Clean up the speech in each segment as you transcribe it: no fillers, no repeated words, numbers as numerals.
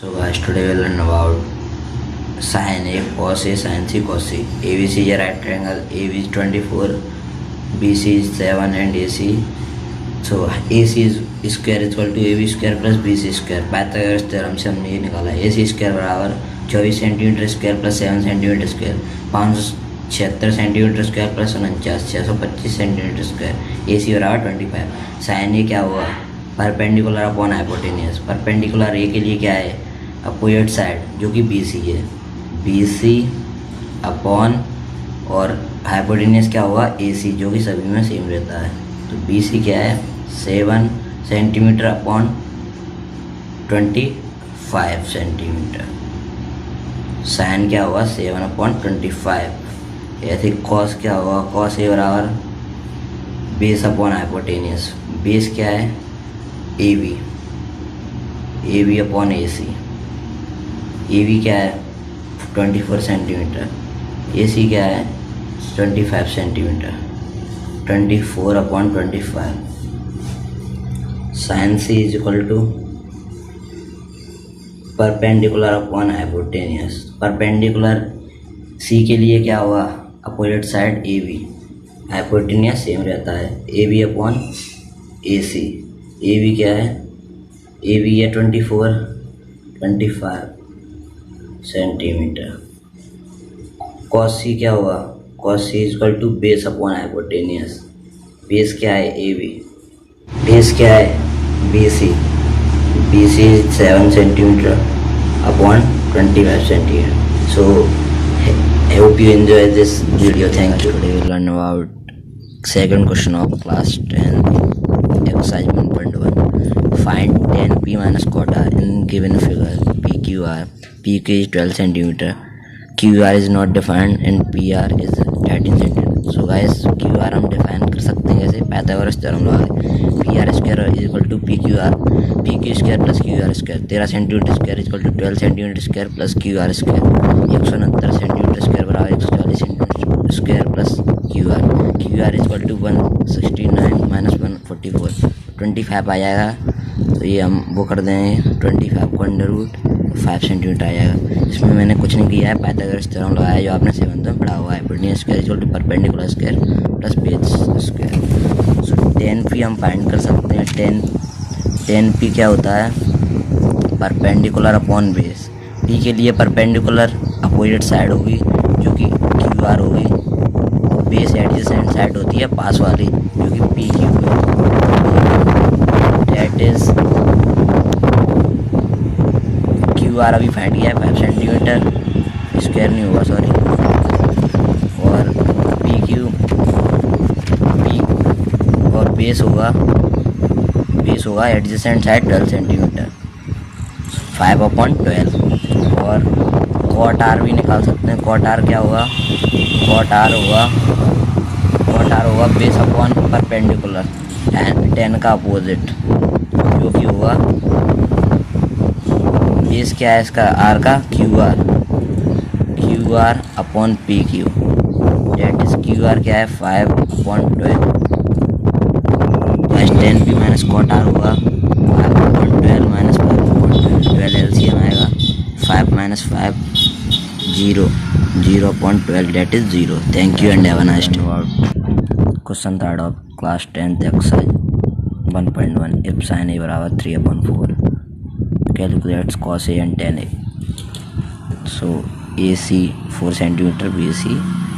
So guys, today we'll learn about sin A, cos A, sin C, cos C. ABC is a right triangle, AB is 24, BC is 7 and AC. So AC is square is equal to AB square plus BC square. Pythagoras theorem से हमने ये निकाला AC square बराबर 24 centimetre square plus 7 centimetre square 576 centimetre square plus 49 625 centimetre square AC बराबर 25। Sign A क्या हुआ? Perpendicular upon hypotenuse. Perpendicular A के लिए क्या है? अपोजिट साइड जो कि BC है, BC अपॉन और हाइपोटेनियस क्या हुआ? AC जो कि सभी में सेम रहता है। तो BC क्या है? 7 सेंटीमीटर अपॉन 25 सेंटीमीटर। साइन क्या हुआ? 7 अपॉन 25। ऐसे कॉस क्या हुआ? कॉस ए बराबर बेस अपॉन हाइपोटेनियस। बेस क्या है? AB, AB upon AC। AB क्या है? 24 सेंटीमीटर। AC क्या है? 25 सेंटीमीटर। 24 अपॉन 25। साइन C is equal to perpendicular upon hypotenuse. Perpendicular C के लिए क्या हुआ? Opposite side AB, hypotenuse same रहता है, AB अपॉन AC। AB क्या है? AB है 25 सेंटीमीटर। कॉस C क्या हुआ? Cos C is equal to base upon hypotenuse. Base क्या है? AB। बेस क्या है? BC। BC is 7 centimeter upon 25 centimeter. So I hope you enjoy this video. Thank you. Today we learn about second question of class 10 exercise 1.1. Find tan P minus cot R in given figure. PQR. PQ is 12 centimeter. QR is not defined and PR is 13 centimeter. So guys, QR हम define कर सकते हैं जैसे Pythagoras theorem लगा है। PR square is equal to PQR, PQ square plus QR square. 13 centimetre square is equal to 12 centimetre square plus QR square. 169 centimetre square बराबर 140 centimetre square plus QR। QR is equal to 169 minus 144 25 आ जाएगा। तो ये हम वो कर देंगे 25 को अंडर रूट 5 सेंटीमीटर आ जाएगा। इसमें मैंने कुछ नहीं किया है, पाइथागोरस थ्योरम लगाया जो आपने 7th में पढ़ा हुआ है। Hypotenuse square equal to perpendicular square plus base square. So tan P हम फाइंड कर सकते हैं। tan P क्या होता है? Perpendicular upon base. P के लिए परपेंडिकुलर अपोजिट साइड होगी जो कि QR होगी, और बेस एडजेसेंट साइड होती है पास वाली जो कि PQ है। दैट इज QR अभी फाइंड किया है 5 सेंटीमीटर स्क्वायर नहीं हुआ, सॉरी। और PQ और बेस होगा एडजेसेंट साइड 12 सेंटीमीटर 5 अपॉन 12। और कॉट R भी निकाल सकते हैं। कॉट R क्या होगा? कॉट R होगा बेस अपॉन परपेंडिकुलर tan का अपोजिट जो कि होगा बेस क्या है इसका? R का QR upon PQ। That is QR क्या है? 5 upon 12। tan P minus cot R होगा 5 अपॉन 12 माइनस 5 अपॉन 12 LCM आएगा। 5 minus 5 0 upon 12 that is 0। Thank you and have a nice day. Question third of class 10th exercise 1.1। If sin A बराबर 3/4 calculates cos A and tan A। So AC 4 centimetre, BC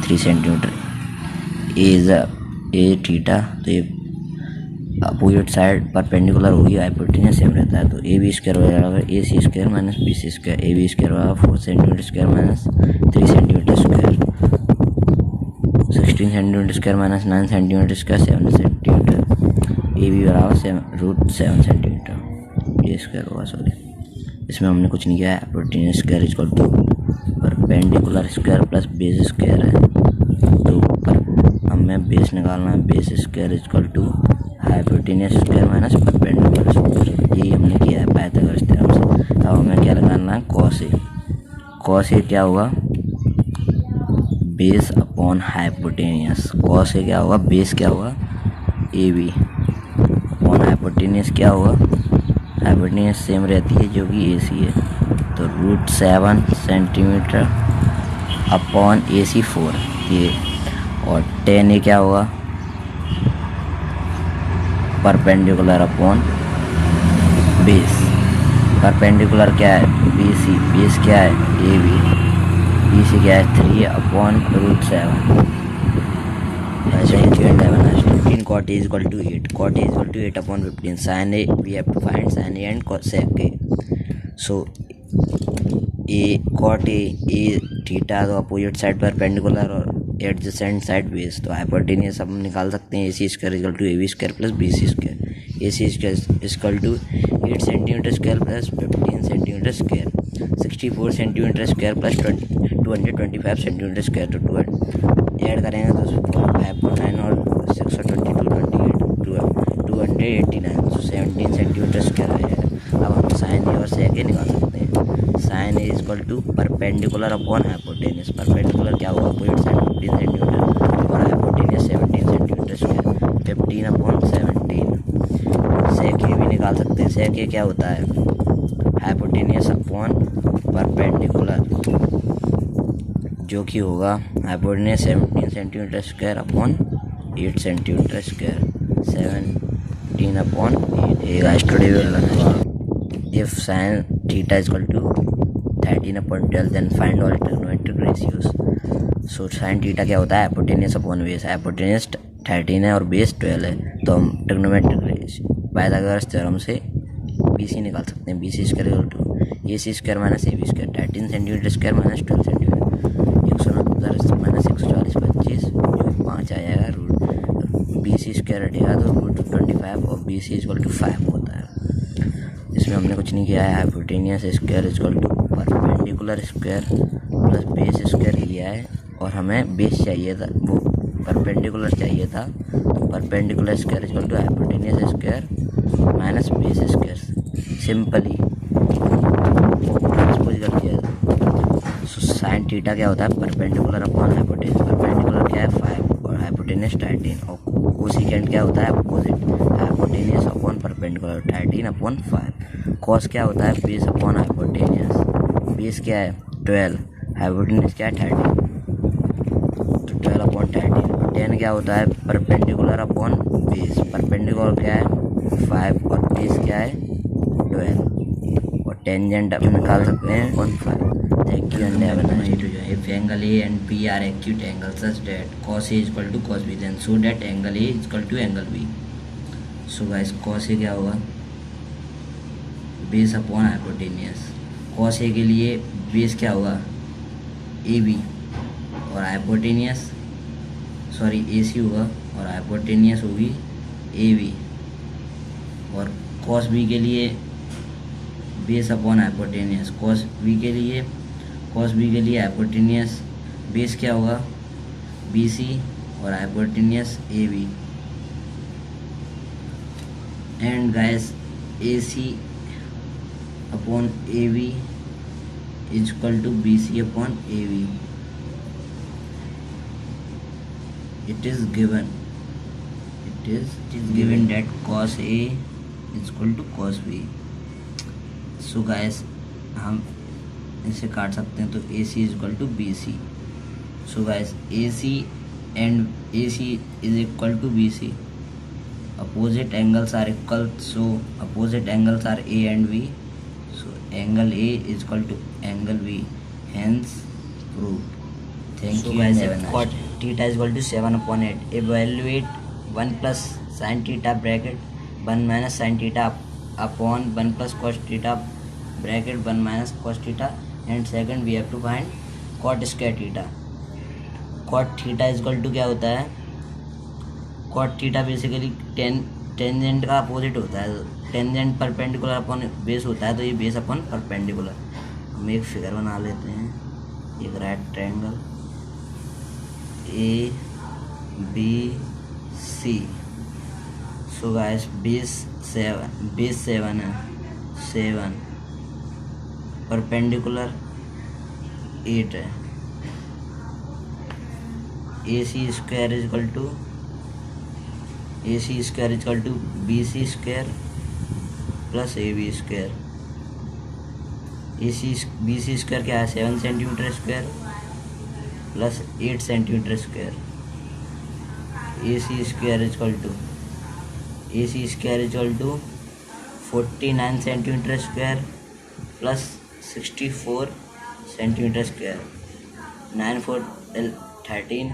3 centimetre. A theta, तो ये opposite side perpendicular होगी, hypotenuse same रहता है। तो AB square बराबर AC square minus BC square. AB square बराबर 4 centimetre square minus 3 centimetre square. 16 centimetre square minus 9 centimetre square 7 centimetre. AB बराबर √7 centimetre. ये स्क्वायर होगा, सॉरी। इसमें हमने कुछ नहीं किया है। Hypotenuse square equal to perpendicular square plus base square है। तो हमें बेस निकालना है। Base square equal to hypotenuse square minus perpendicular square. ये हमने किया है पाइथागोरस थ्योरम से। अब हमें क्या लगाना है? Cos A। कॉस A क्या होगा? Base upon hypotenuse. Cos A क्या होगा? बेस क्या होगा? AB अपॉन हाइपोटेनियस क्या होगा? हाइपोटेनियस सेम रहती है जो कि AC है। तो √7 सेंटीमीटर अपॉन AC4 ये, और 10 ये क्या होगा, परपेंडिकुलर अपॉन बेस। परपेंडिकुलर क्या है, BC, बेस क्या है, AB, BC क्या है 3 upon √7। Cot A is equal to 8. Cot A is equal to 8 upon 15. Sin A, we have to find sin A and sec A. So cot A theta तो opposite side perpendicular और adjacent side base, तो hypotenuse हम निकाल सकते हैं AC square equal to AB square plus BC square. AC square equal to 8 centimetre square plus 15 centimetre square, 64 centimetre square plus 225 centimetre square, तो add करेंगे तो 5.9 और 622 289, तो 17 सेंटीमीटर स्क्वायर आ जाएगा। अब हम साइन ए और सेक ए निकाल सकते हैं। Sine A is equal to perpendicular upon hypotenuse. Perpendicular क्या होगा, अपोजिट साइड 15 सेंटीमीटर और hypotenuse 17 centimetre square, 15 upon 17। Sec A भी निकाल सकते हैं। सेक ए क्या होता है, हाइपोटेनियस अपॉन परपेंडिकुलर, जो कि होगा hypotenuse 17 centimetre square upon 8 centimetre square, 17 upon 8। Study if sine theta is equal to 13 upon 12 then find all trigonometric ratios. So sine theta क्या होता है, हाइपोटेनियस अपॉन बेस। हाइपोटेनियस 13 है और बेस 12 है, तो हम ट्रिग्नोमेट्रिक रेशियो पाइथागोरस थ्योरम से BC निकाल सकते हैं। BC square equal to AC square minus AB square, 13 centimetre square minus 12 centimetre, 169 minus 140 25, जो 5 आ जाएगा। BC स्क्वायर हटेगा तो √25 और BC इक्वल टू 5 होता है। इसमें हमने कुछ नहीं किया है। Hypotenuse square equal to perpendicular square plus base square लिया है, और हमें बेस चाहिए था, वो परपेंडिकुलर चाहिए था, तो perpendicular square equal to hypotenuse square minus base square, simply transpose कर दिया था। सो साइन थीटा क्या होता है, परपेंडिकुलर अपॉन हाइपोटेनियस। परपेंडिकुलर क्या है 5 और हाइपोटेनियस 13, और कोसेकेंट क्या होता है, opposite hypotenuse upon perpendicular 13 upon 5। Cos क्या होता है, बेस अपॉन हाइपोटेनियस। बेस क्या है 12, हाइपोटेनियस क्या है 13, तो 12 अपॉन 13। 10 क्या होता है, परपेंडिकुलर अपॉन बेस। परपेंडिकुलर क्या है 5 और बेस क्या है 12, और टेंजेंट आप निकाल सकते हैं 1.5। Thank you and have a nice day. If angle A and B are acute angles such that cos A is equal to cos B, then so that angle A is equal to angle B. So guys, cos A क्या होगा, base upon hypotenuse. cos A के लिए base क्या होगा AB, और hypotenuse AC होगा, और hypotenuse होगी AB, और cos B के लिए base upon hypotenuse. cos B के लिए हाइपोटेनियस बेस क्या होगा BC और hypotenuse AB, and guys AC upon AB is equal to BC upon AB। it is given that cos A is equal to cos B. So guys, हम इसे काट सकते हैं, तो AC is equal to BC. So guys, AC is equal to BC. Opposite angles are equal, so opposite angles are A and B. So angle A is equal to angle B. Hence proved. Thank you guys. Cot theta is equal to 7 upon 8. Evaluate 1 plus sin theta bracket 1 minus sin theta upon 1 plus cos theta bracket 1 minus cos theta, and second we have to find cot square theta. Cot theta is equal to क्या होता है, cot theta basically tangent का opposite होता है। Tangent perpendicular upon base होता है, तो ये बेस अपॉन परपेंडिकुलर। हम एक फिगर बना लेते हैं, एक right triangle ABC। So guys base 7 है, 7 परपेंडिकुलर 8 है। AC square is equal to BC square plus AB square. B C square क्या है 7 centimetre square plus 8 centimetre square. A C square is equal to 49 centimetre square plus 64 centimetre square. 9 4 13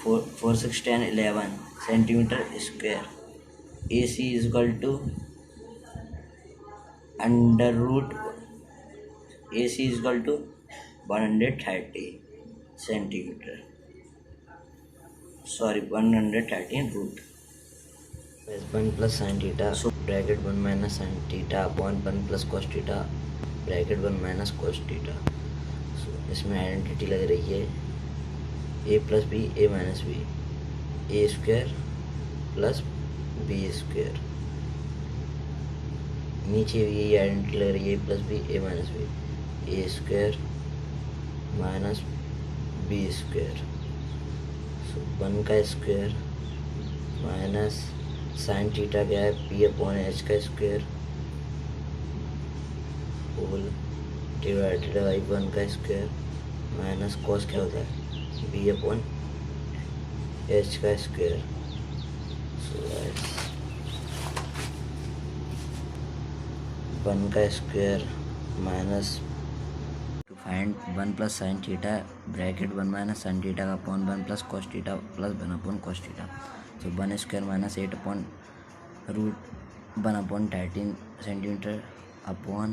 4 6 10 11 centimetre square. A C is equal to under root A C is equal to 130 centimetre, sorry 113 root. 1 plus sine theta bracket 1 minus sine theta upon 1 plus cos theta bracket 1 minus cos theta. इसमें identity लग रही है A plus B A minus B, A square plus B square. नीचे भी यही identity लग रही है A plus B A minus B, A square minus B square. 1 का स्क्वायर माइनस साइन थीटा क्या है पी अपॉन एच का स्क्वायर होल डिवाइडेड बाई 1 का स्क्वायर माइनस कॉस क्या होता है बी अपॉन एच का स्क्वायर। सो 1 का square minus to find 1 plus sine theta bracket 1 minus sine theta का upon 1 plus cos theta plus 1 upon cos theta. So 1 square minus 8 upon root 1 upon 13 centimetre upon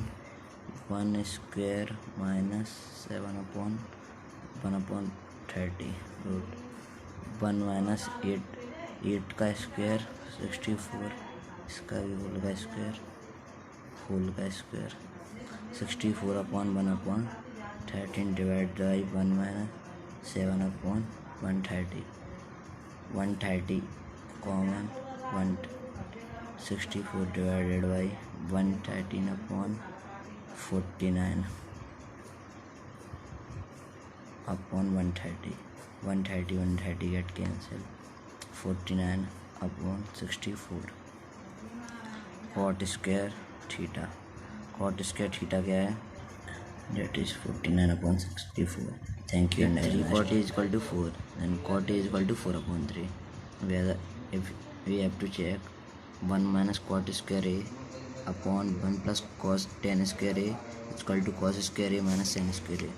1 square minus 7 upon 1 upon 30 root 1 minus 8 का square 64, इसका भी whole का square 64 upon 1 upon 13 divide by 1 minus 7 upon 130 common 64 divided by 113 upon 49 upon 130 get cancel 49 upon 64। Cot square theta क्या है that is 49 upon 64. Thank you. And 3 cot is equal to 4 and cot is equal to 4 upon 3. If we have to check 1 minus cot square a upon 1 plus cos tan square a is equal to cos square a minus sin square a।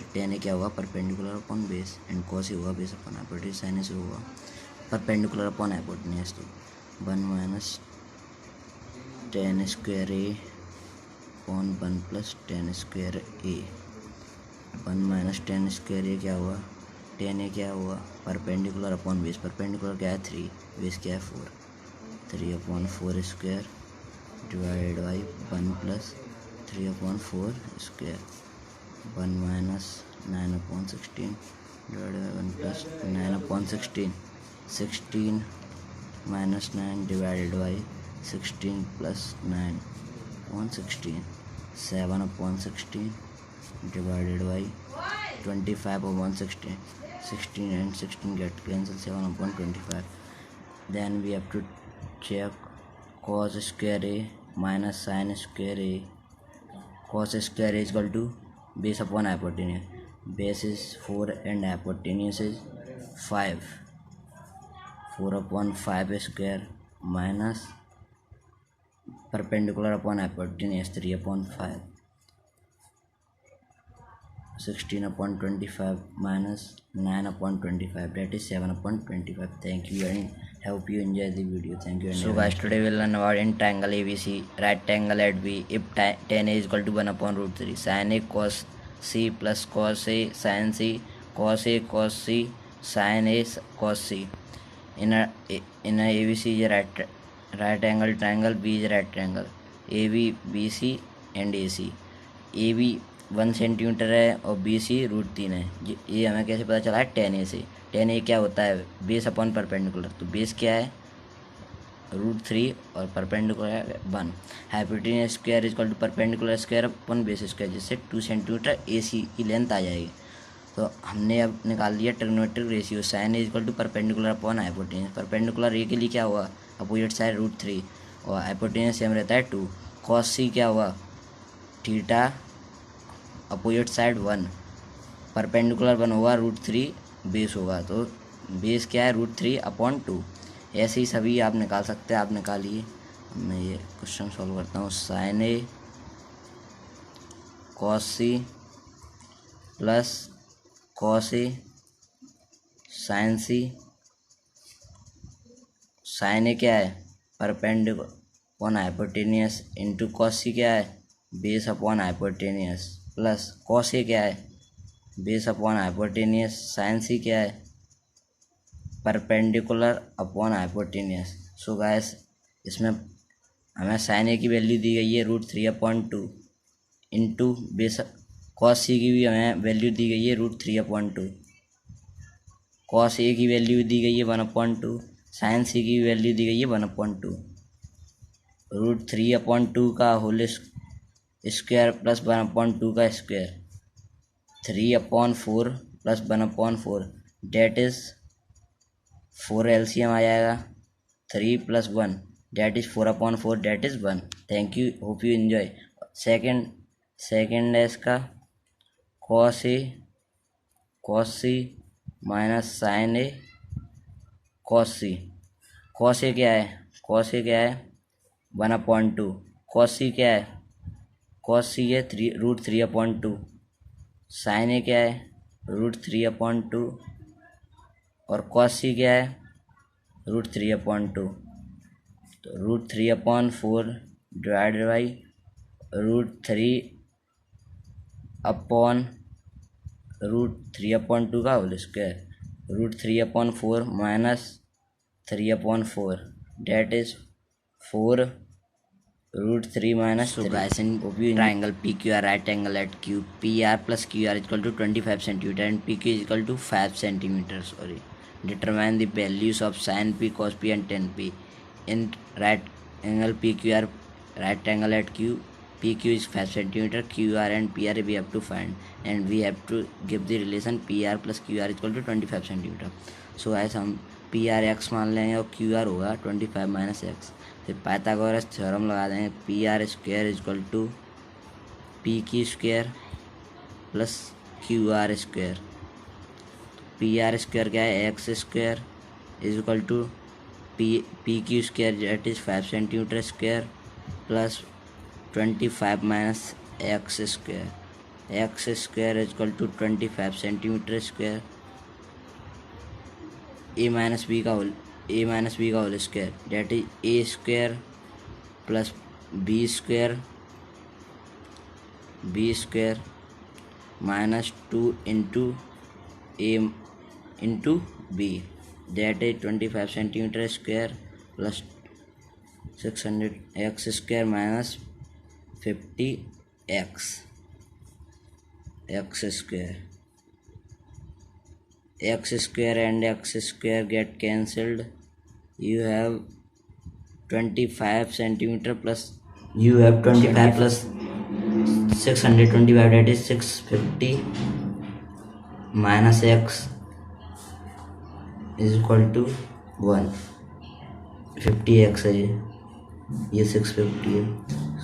तो tan a क्या हुआ perpendicular upon base and cos a हुआ base upon hypotenuse, sin a हुआ perpendicular upon hypotenuse. तो 1 minus tan square a upon 1 plus tan square A. 1 minus tan square A क्या हुआ ten ए क्या हुआ परपेंडिकुलर अपॉन बेस, परपेंडिकुलर क्या है 3, base क्या है 4, 3 upon 4 square divided by 1 plus 3 upon 4 square. 1 minus 9 upon 16 divided by 1 plus 9 upon 16 minus 9 divided by 16 plus 9 upon 16 7 upon 16 divided by 25 upon 16 and 16 get cancelled 7 upon 25. Then we have to check cos square a minus sin square a. Cos square a is equal to base upon hypotenuse. Base is 4 and hypotenuse is 5. 4 upon 5 square minus perpendicular upon hypotenuse 3 upon 5, 16 upon 25 minus 9 upon 25, that is 7 upon 25. Thank you and hope you enjoy the video. Thank you. So guys, today we'll learn about in triangle ABC, right angle at B. If tan A is equal to 1 upon root 3, sin A cos C plus cos A sin C, cos A cos C sin A cos C. In a ABC is a right angle triangle, B is right triangle, AB BC and AC। AB 1 centimetre है और BC √3 है। ये हमें कैसे पता चला है tan A से। tan A क्या होता है बेस अपॉन परपेंडिकुलर, तो बेस क्या है √3 और परपेंडिकुलर है 1। Hypotenuse square is equal to perpendicular square upon base square, जिससे 2 सेंटीमीटर AC की लेंथ आ जाएगी। तो हमने अब निकाल लिया trigonometric ratio, sine is equal to perpendicular upon hypotenuse. Perpendicular A के लिए क्या हुआ अपोजिट साइड √3 और हाइपोटेन्यूज सेम रहता है 2। कॉस सी क्या हुआ थीटा अपोजिट साइड 1, परपेंडिकुलर 1 होगा, √3 बेस होगा, तो बेस क्या है √3/2। ऐसे ही सभी आप निकाल सकते हैं, आप निकालिए। मैं ये क्वेश्चन सॉल्व करता हूँ। Sine A cos C plus cos A sine C. Sine A क्या है perpendicular upon hypotenuse into cos C क्या है base upon hypotenuse, plus cos A क्या है base upon hypotenuse, sine C क्या है perpendicular upon hypotenuse. So guys इसमें हमें साइन ए की वैल्यू दी गई है √3/2 इंटू बेस, कॉस सी की भी हमें वैल्यू दी गई है √3/2, कॉस ए की वैल्यू दी गई है 1/2, साइन सी की वैल्यू दी गई है 1/2। √3/2 का होल स्क्वायर प्लस 1/2 का स्क्वायर, 3/4 प्लस 1/4 डेट इज 4 एलसीएम आ जाएगा, 3 + 1 that is 4/4 that is 1। Thank you, hope you enjoy. Second है इसका cos C minus sine A cos C. Cos A क्या है 1/2, कॉस सी क्या है √3/2, साइन ए क्या है √3/2 और कॉस सी क्या है √3/2। तो √3/4 डिवाइडेड बाई √3/2 का whole square, √3/4 minus 3/4 that is 4 √3 minus 3. So guys, in triangle PQR right angle at Q, PR plus QR is equal to 25 centimeter and PQ is equal to 5 centimeter. Sorry. Determine the values of sin P, cos P and tan P in right angle PQR right angle at Q. PQ is 5 centimeter, QR and PR we have to find, and we have to give the relation PR plus QR is equal to 25 centimeter. So guys हम PR x मान लेंगे और QR होगा 25 minus x। फिर Pythagoras theorem लगा देंगे, PR² is equal to PQ² plus QR²। PR² क्या है x² is equal to PQ² that is 5 centimetre square plus 25 minus x² is equal to 25 centimetre square. a minus b का whole square that is a² plus b² minus 2 into a into b that is 25 centimetre square plus 600 x² minus 50x x² and x² get cancelled. You have 25 centimeter plus 625 that is 650 minus x is equal to 1। 50x है ये 650 है,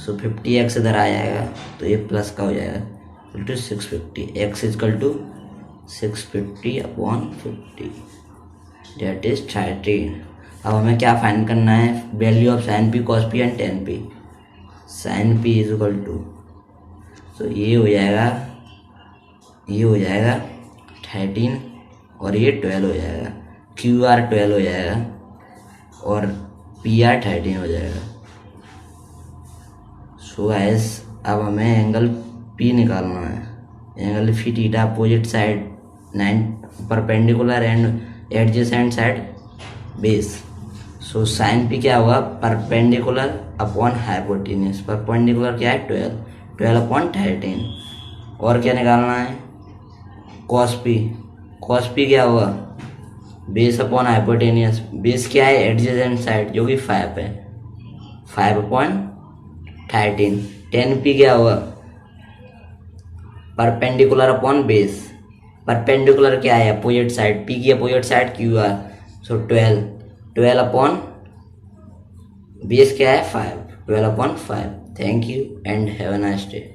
सो 50x इधर आ जाएगा तो ये plus का हो जाएगा equal to 650, x is equal to 650/50 that is 13। अब हमें क्या फाइंड करना है value of sine P cos P and tan P. Sine P is equal to, तो ये हो जाएगा 13 और ये 12 हो जाएगा, QR 12 हो जाएगा और PR 13 हो जाएगा। सो गाइस अब हमें एंगल P निकालना है। Angle fee theta opposite side 9 perpendicular and adjacent side base. So sine P क्या होगा परपेंडिकुलर अपॉन हाइपोटेन्यूज। परपेंडिकुलर क्या है 12/13 और क्या निकालना है कॉस पी क्या होगा बेस अपॉन हाइपोटेन्यूज। बेस क्या है एडजेसेंट साइड जो कि 5 है 5/13। टेन पी क्या होगा परपेंडिकुलर अपॉन बेस। परपेंडिकुलर क्या है अपोजिट साइड, पी की अपोजिट साइड QR, सो 12 अपॉन बेस क्या है 5, 12/5। Thank you and have a nice day.